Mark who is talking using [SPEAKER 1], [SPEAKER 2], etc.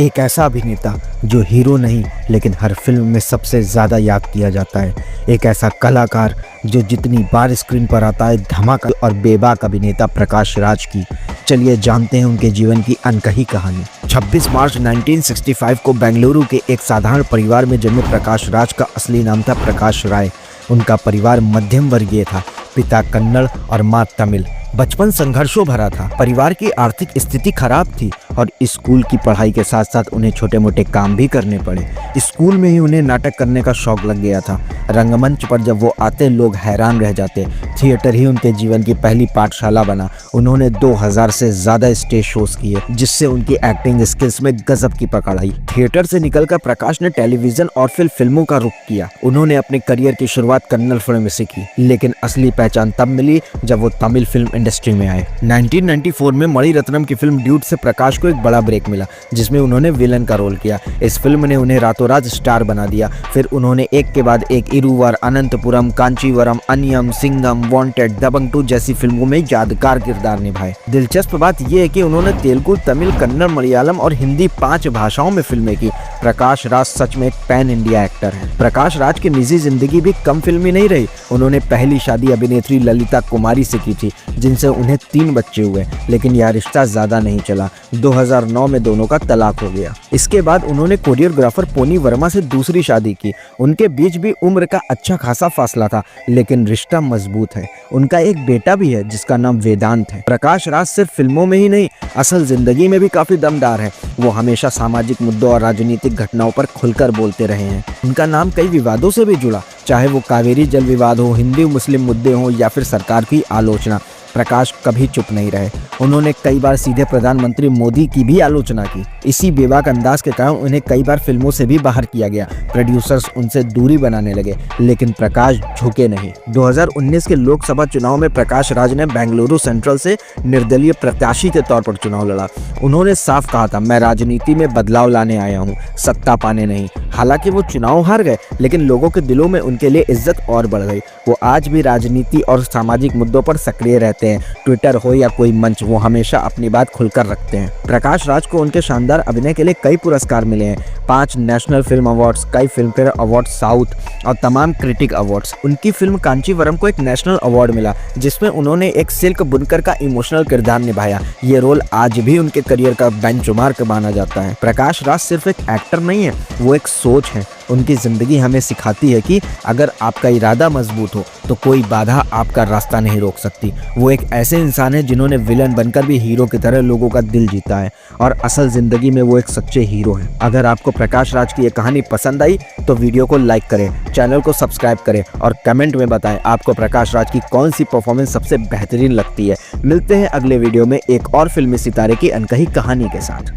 [SPEAKER 1] एक ऐसा अभिनेता जो हीरो नहीं लेकिन हर फिल्म में सबसे ज़्यादा याद किया जाता है। एक ऐसा कलाकार जो जितनी बार स्क्रीन पर आता है धमाका और बेबाक अभिनेता प्रकाश राज की। चलिए जानते हैं उनके जीवन की अनकही कहानी। 26 मार्च 1965 को बेंगलुरु के एक साधारण परिवार में जन्मे प्रकाश राज का असली नाम था प्रकाश राय। उनका परिवार मध्यम वर्गीय था, पिता कन्नड़ और माँ तमिल। बचपन संघर्षों भरा था, परिवार की आर्थिक स्थिति खराब थी और स्कूल की पढ़ाई के साथ साथ उन्हें छोटे मोटे काम भी करने पड़े। स्कूल में ही उन्हें नाटक करने का शौक लग गया था। रंगमंच पर जब वो आते लोग हैरान रह जाते। थिएटर ही उनके जीवन की पहली पाठशाला बना। उन्होंने 2000 से ज़्यादा स्टेज शोज किए जिससे उनकी एक्टिंग स्किल्स में गजब की पकड़ आई। थिएटर से निकलकर प्रकाश ने टेलीविजन और फिर फिल्मों का रुख किया। उन्होंने अपने करियर की शुरुआत कन्नड़ फिल्म से की, लेकिन असली पहचान तब मिली जब वो तमिल फिल्म इंडस्ट्री में आए। 1994 में मणिरत्नम की फिल्म ड्यूड से प्रकाश को एक बड़ा ब्रेक मिला जिसमें उन्होंने विलन का रोल किया। इस फिल्म ने उन्हें रातों रात स्टार बना दिया। फिर उन्होंने एक के बाद एक इरुवर, अनंतपुरम, कांचीवरम, अन्यम, सिंघम, वांटेड, दबंग 2 जैसी फिल्मों में यादगार किरदार निभाए। दिलचस्प बात यह है कि उन्होंने तेलुगु, तमिल, कन्नड़, मलयालम और हिंदी 5 भाषाओं में फिल्में की। प्रकाश राज सच में एक पैन इंडिया एक्टर है। प्रकाश राज की निजी जिंदगी भी कम फिल्मी नहीं रही। उन्होंने पहली शादी अभिनेत्री ललिता कुमारी से की थी जिनसे उन्हें 3 बच्चे हुए, लेकिन यह रिश्ता ज्यादा नहीं चला। 2009 में दोनों का तलाक हो गया। इसके बाद उन्होंने कोरियोग्राफर पोनी वर्मा से दूसरी शादी की। उनके बीच भी उम्र का अच्छा खासा फासला था, लेकिन रिश्ता मजबूत है। उनका एक बेटा भी है जिसका नाम वेदांत है। प्रकाश राज सिर्फ फिल्मों में ही नहीं, असल जिंदगी में भी काफी दमदार है। वो हमेशा सामाजिक मुद्दों और राजनीतिक घटनाओं पर खुलकर बोलते रहे हैं। उनका नाम कई विवादों से भी जुड़ा, चाहे वो कावेरी जल विवाद हो, हिंदू मुस्लिम मुद्दे हो या फिर सरकार की आलोचना। प्रकाश कभी चुप नहीं रहे। उन्होंने कई बार सीधे प्रधानमंत्री मोदी की भी आलोचना की। इसी बेबाक अंदाज के कारण उन्हें कई बार फिल्मों से भी बाहर किया गया। प्रोड्यूसर्स उनसे दूरी बनाने लगे, लेकिन प्रकाश झुके नहीं। 2019 के लोकसभा चुनाव में प्रकाश राज ने बेंगलुरु सेंट्रल से निर्दलीय प्रत्याशी के तौर पर चुनाव लड़ा। उन्होंने साफ कहा था, मैं राजनीति में बदलाव लाने आया हूँ, सत्ता पाने नहीं। हालांकि वो चुनाव हार गए, लेकिन लोगों के दिलों में उनके लिए इज्जत और बढ़ गई। वो आज भी राजनीति और सामाजिक मुद्दों पर सक्रिय रहते हैं। ट्विटर हो या कोई मंच, वो हमेशा अपनी बात खुलकर रखते हैं। प्रकाश राज को उनके शानदार अभिनय के लिए कई पुरस्कार मिले हैं। 5 नेशनल फिल्म अवार्ड्स, कई फिल्म फेयर अवार्ड साउथ और तमाम क्रिटिक अवार्ड्स। उनकी फिल्म कांचीवरम को एक नेशनल अवार्ड मिला जिसमें उन्होंने एक सिल्क बुनकर का इमोशनल किरदार निभाया। ये रोल आज भी उनके करियर का बेंचमार्क माना जाता है। प्रकाश राज सिर्फ एक एक्टर नहीं है, वो एक सोच है। उनकी जिंदगी हमें सिखाती है कि अगर आपका इरादा मजबूत हो तो कोई बाधा आपका रास्ता नहीं रोक सकती। वो एक ऐसे इंसान है जिन्होंने विलन बनकर भी हीरो की तरह लोगों का दिल जीता है और असल जिंदगी में वो एक सच्चे हीरो हैं। अगर आपको प्रकाश राज की ये कहानी पसंद आई तो वीडियो को लाइक करें, चैनल को सब्सक्राइब करें और कमेंट में बताएं आपको प्रकाश राज की कौन सी परफॉर्मेंस सबसे बेहतरीन लगती है। मिलते हैं अगले वीडियो में एक और फिल्मी सितारे की अनकही कहानी के साथ।